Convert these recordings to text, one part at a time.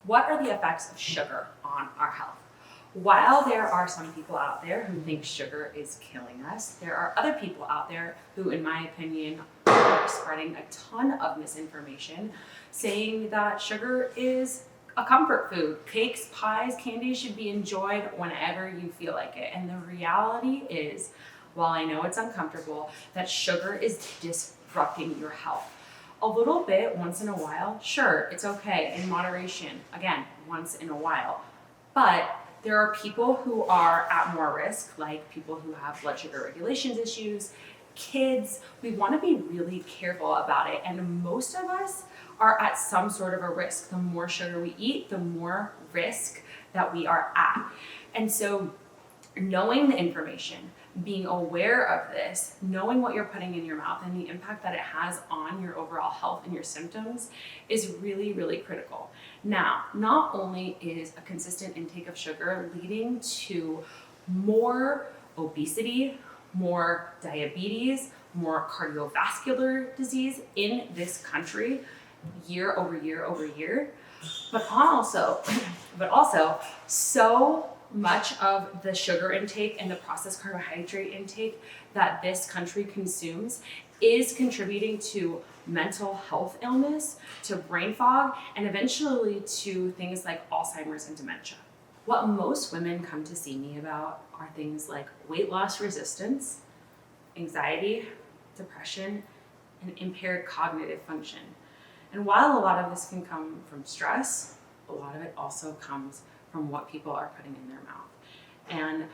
What are the effects of sugar on our health? While there are some people out there who think sugar is killing us, there are other people out there who, in my opinion, are spreading a ton of misinformation, saying that sugar is a comfort food. Cakes, pies, candies should be enjoyed whenever you feel like it. And the reality is, while I know it's uncomfortable, that sugar is disrupting your health. A little bit once in a while, sure, it's okay, in moderation, again, once in a while. But there are people who are at more risk, like people who have blood sugar regulations issues, kids. We want to be really careful about it. And most of us are at some sort of a risk. The more sugar we eat, the more risk that we are at. And so knowing the information, being aware of this, knowing what you're putting in your mouth and the impact that it has on your overall health and your symptoms is really, really critical. Now, not only is a consistent intake of sugar leading to more obesity, more diabetes, more cardiovascular disease in this country year over year over year, but also so much of the sugar intake and the processed carbohydrate intake that this country consumes is contributing to mental health illness, to brain fog, and eventually to things like Alzheimer's and dementia. What most women come to see me about are things like weight loss resistance, anxiety, depression, and impaired cognitive function. And while a lot of this can come from stress, a lot of it also comes from what people are putting in their mouth. And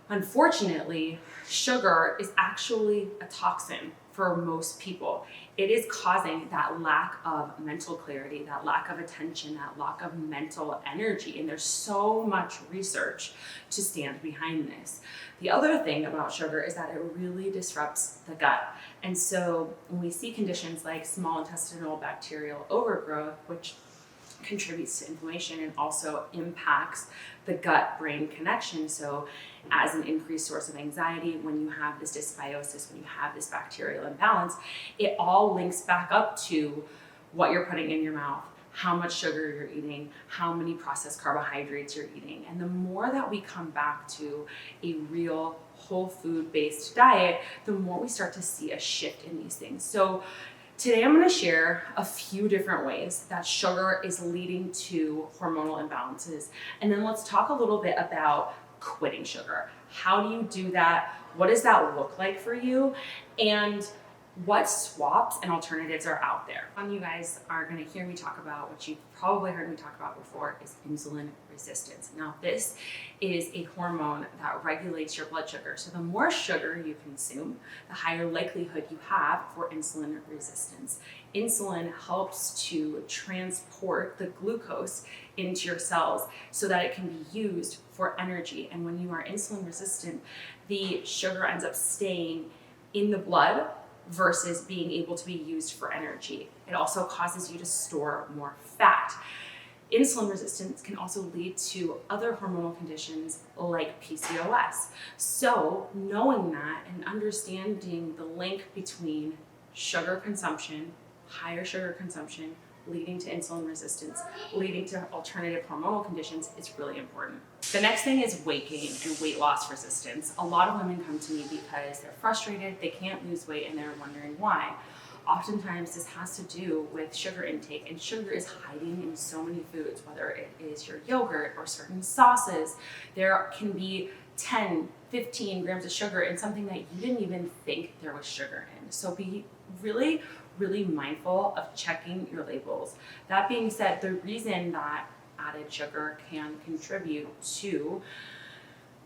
unfortunately, sugar is actually a toxin for most people. It is causing that lack of mental clarity, that lack of attention, that lack of mental energy. And there's so much research to stand behind this. The other thing about sugar is that it really disrupts the gut. And so when we see conditions like small intestinal bacterial overgrowth, which contributes to inflammation and also impacts the gut-brain connection. So as an increased source of anxiety, when you have this dysbiosis, when you have this bacterial imbalance, it all links back up to what you're putting in your mouth, how much sugar you're eating, how many processed carbohydrates you're eating. And the more that we come back to a real whole food-based diet, the more we start to see a shift in these things. So today I'm going to share a few different ways that sugar is leading to hormonal imbalances. And then let's talk a little bit about quitting sugar. How do you do that? What does that look like for you? And what swaps and alternatives are out there? You guys are going to hear me talk about what you've probably heard me talk about before is insulin resistance. Now, this is a hormone that regulates your blood sugar. So the more sugar you consume, the higher likelihood you have for insulin resistance. Insulin helps to transport the glucose into your cells so that it can be used for energy. And when you are insulin resistant, the sugar ends up staying in the blood versus being able to be used for energy. It also causes you to store more fat. Insulin resistance can also lead to other hormonal conditions like PCOS. So knowing that and understanding the link between sugar consumption, higher sugar consumption, leading to insulin resistance, leading to alternative hormonal conditions is really important. The next thing is weight gain and weight loss resistance. A lot of women come to me because they're frustrated, they can't lose weight, and they're wondering why. Oftentimes this has to do with sugar intake, and sugar is hiding in so many foods, whether it is your yogurt or certain sauces. There can be 10, 15 grams of sugar in something that you didn't even think there was sugar in. So be really mindful of checking your labels. That being said, the reason that added sugar can contribute to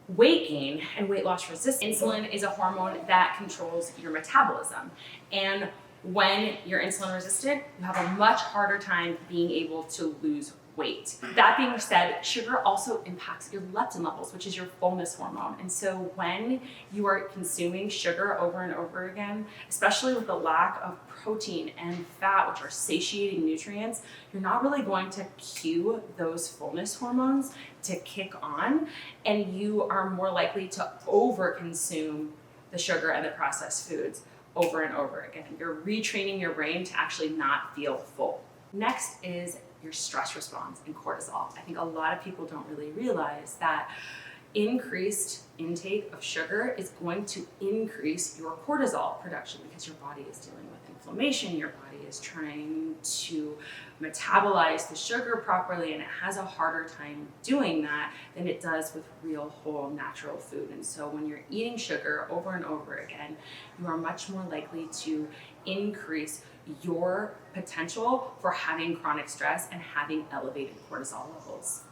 weight gain and weight loss resistance, insulin is a hormone that controls your metabolism. And when you're insulin resistant, you have a much harder time being able to lose weight. That being said, sugar also impacts your leptin levels, which is your fullness hormone. And so when you are consuming sugar over and over again, especially with the lack of protein and fat, which are satiating nutrients, you're not really going to cue those fullness hormones to kick on, and you are more likely to overconsume the sugar and the processed foods over and over again. You're retraining your brain to actually not feel full. Next is your stress response and cortisol. I think a lot of people don't really realize that increased intake of sugar is going to increase your cortisol production because your body is dealing with inflammation, your body is trying to metabolize the sugar properly, and it has a harder time doing that than it does with real, whole, natural food. And so when you're eating sugar over and over again, you are much more likely to increase your potential for having chronic stress and having elevated cortisol levels.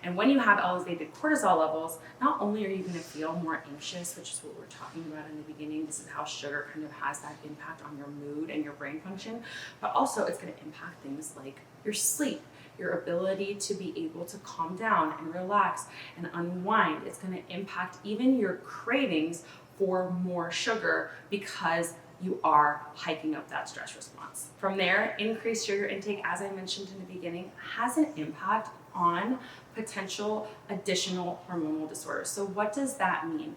And when you have elevated cortisol levels, not only are you going to feel more anxious, which is what we're talking about in the beginning, this is how sugar kind of has that impact on your mood and your brain function, but also it's going to impact things like your sleep, your ability to be able to calm down and relax and unwind. It's going to impact even your cravings for more sugar because you are hiking up that stress response. From there, increased sugar intake, as I mentioned in the beginning, has an impact on potential additional hormonal disorders. So what does that mean?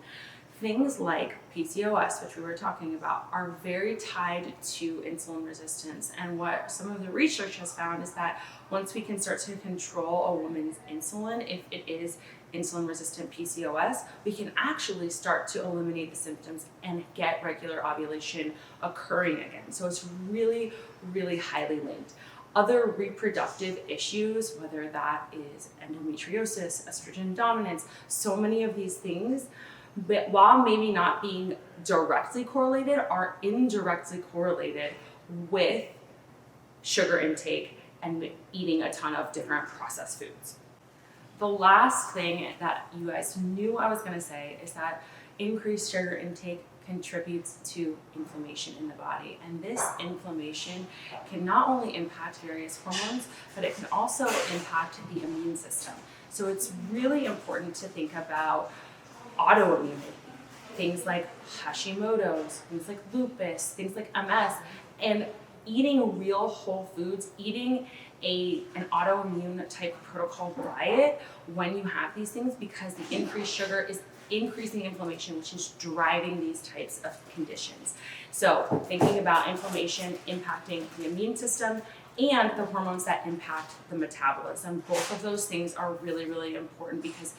Things like PCOS, which we were talking about, are very tied to insulin resistance. And what some of the research has found is that once we can start to control a woman's insulin, if it is insulin resistant PCOS, we can actually start to eliminate the symptoms and get regular ovulation occurring again. So it's really, really highly linked. Other reproductive issues, whether that is endometriosis, estrogen dominance, so many of these things, but while maybe not being directly correlated, are indirectly correlated with sugar intake and eating a ton of different processed foods. The last thing that you guys knew I was going to say is that increased sugar intake contributes to inflammation in the body. And this inflammation can not only impact various hormones, but it can also impact the immune system. So it's really important to think about autoimmunity, things like Hashimoto's, things like lupus, things like MS, and eating real whole foods, eating an autoimmune type protocol diet when you have these things, because the increased sugar is increasing inflammation, which is driving these types of conditions. So thinking about inflammation impacting the immune system and the hormones that impact the metabolism, both of those things are really, really important because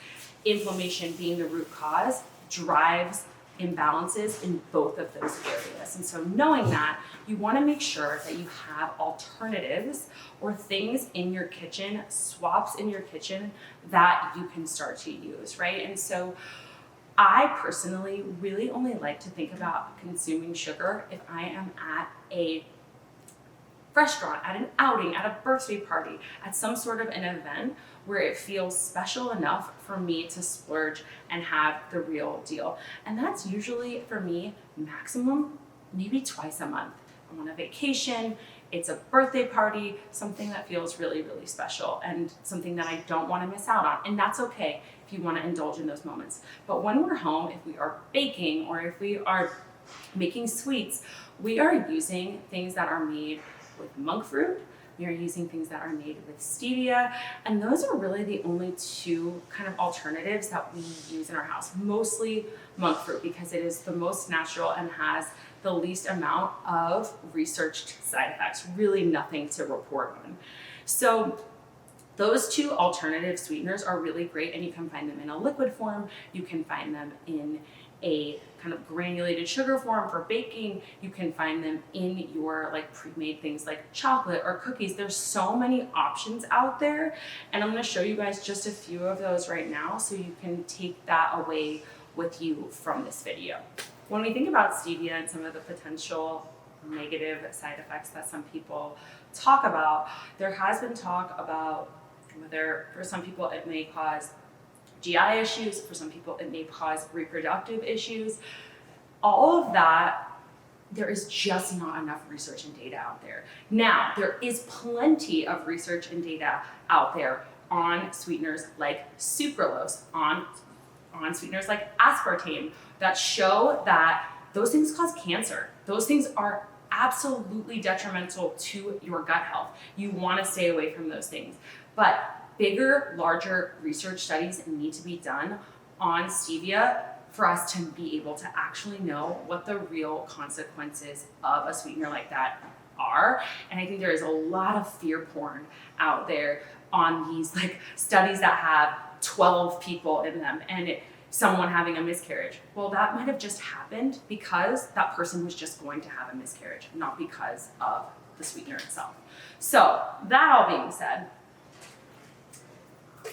inflammation being the root cause drives imbalances in both of those areas. And so knowing that, you want to make sure that you have alternatives or things in your kitchen, swaps in your kitchen that you can start to use, right? And so I personally really only like to think about consuming sugar if I am at a restaurant, at an outing, at a birthday party, at some sort of an event where it feels special enough for me to splurge and have the real deal. And that's usually, for me, maximum, maybe twice a month. I'm on a vacation, it's a birthday party, something that feels really, really special and something that I don't want to miss out on. And that's okay if you want to indulge in those moments. But when we're home, if we are baking or if we are making sweets, we are using things that are made with monk fruit. We are using things that are made with stevia, and those are really the only two kind of alternatives that we use in our house. Mostly monk fruit because it is the most natural and has the least amount of researched side effects, really nothing to report on. So those two alternative sweeteners are really great, and you can find them in a liquid form. You can find them in a kind of granulated sugar form for baking. You can find them in your like pre-made things like chocolate or cookies. There's so many options out there, and I'm going to show you guys just a few of those right now so you can take that away with you from this video. When we think about stevia and some of the potential negative side effects that some people talk about, there has been talk about whether for some people it may cause GI issues, for some people it may cause reproductive issues. All of that, there is just not enough research and data out there. Now, there is plenty of research and data out there on sweeteners like sucralose, on sweeteners like aspartame that show that those things cause cancer. Those things are absolutely detrimental to your gut health. You want to stay away from those things. But bigger, larger research studies need to be done on stevia for us to be able to actually know what the real consequences of a sweetener like that are. And I think there is a lot of fear porn out there on these like studies that have 12 people in them and someone having a miscarriage. Well, that might have just happened because that person was just going to have a miscarriage, not because of the sweetener itself. So that all being said,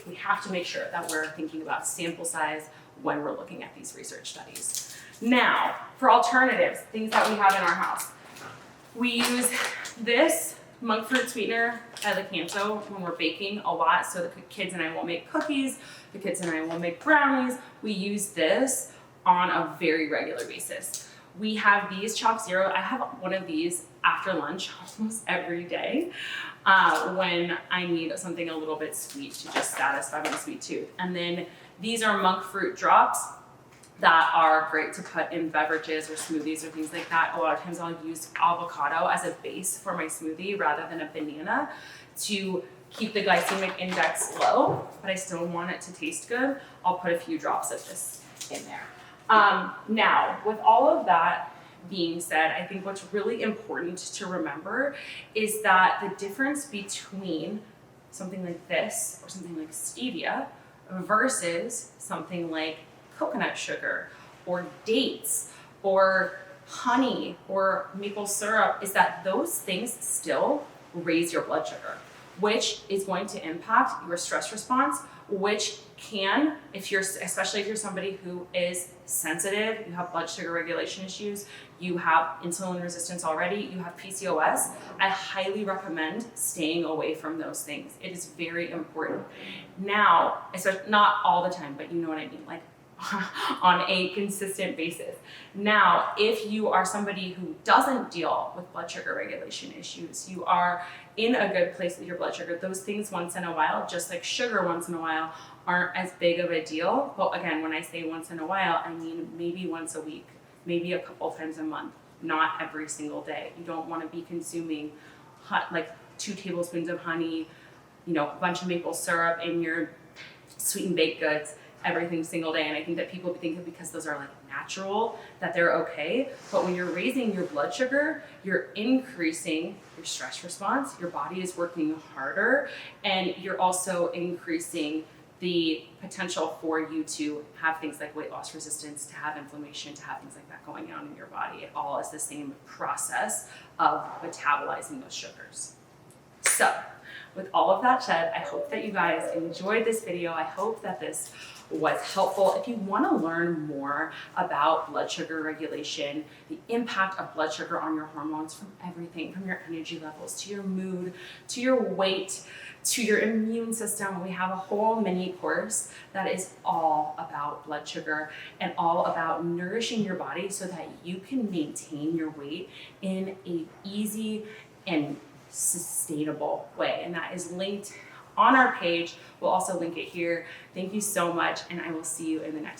we have to make sure that we're thinking about sample size when we're looking at these research studies. Now, for alternatives, things that we have in our house. We use this monk fruit sweetener at the Canto when we're baking a lot, so the kids and I will make cookies, the kids and I will make brownies. We use this on a very regular basis. We have these Chalk Zero. I have one of these after lunch almost every day when I need something a little bit sweet to just satisfy my sweet tooth. And then these are monk fruit drops that are great to put in beverages or smoothies or things like that. A lot of times I'll use avocado as a base for my smoothie rather than a banana to keep the glycemic index low, but I still want it to taste good. I'll put a few drops of this in there. Now, with all of that being said, I think what's really important to remember is that the difference between something like this or something like stevia versus something like coconut sugar or dates or honey or maple syrup is that those things still raise your blood sugar, which is going to impact your stress response, which can, especially if you're somebody who is sensitive, you have blood sugar regulation issues, you have insulin resistance already, you have PCOS, I highly recommend staying away from those things. It is very important. Now, especially not all the time, but you know what I mean, like on a consistent basis. Now, if you are somebody who doesn't deal with blood sugar regulation issues, you are in a good place with your blood sugar, those things once in a while, just like sugar once in a while, aren't as big of a deal. But again, when I say once in a while, I mean maybe once a week, maybe a couple times a month, not every single day. You don't want to be consuming like 2 tablespoons of honey, a bunch of maple syrup in your sweetened baked goods every single day. And I think that people think that because those are like natural, that they're okay. But when you're raising your blood sugar, you're increasing your stress response, your body is working harder, and you're also increasing the potential for you to have things like weight loss resistance, to have inflammation, to have things like that going on in your body. It all is the same process of metabolizing those sugars. So, with all of that said, I hope that you guys enjoyed this video. I hope that this was helpful. If you want to learn more about blood sugar regulation, the impact of blood sugar on your hormones, from everything from your energy levels to your mood, to your weight, to your immune system, we have a whole mini course that is all about blood sugar and all about nourishing your body so that you can maintain your weight in an easy and sustainable way. And that is linked on our page. We'll also link it here. Thank you so much, and I will see you in the next video.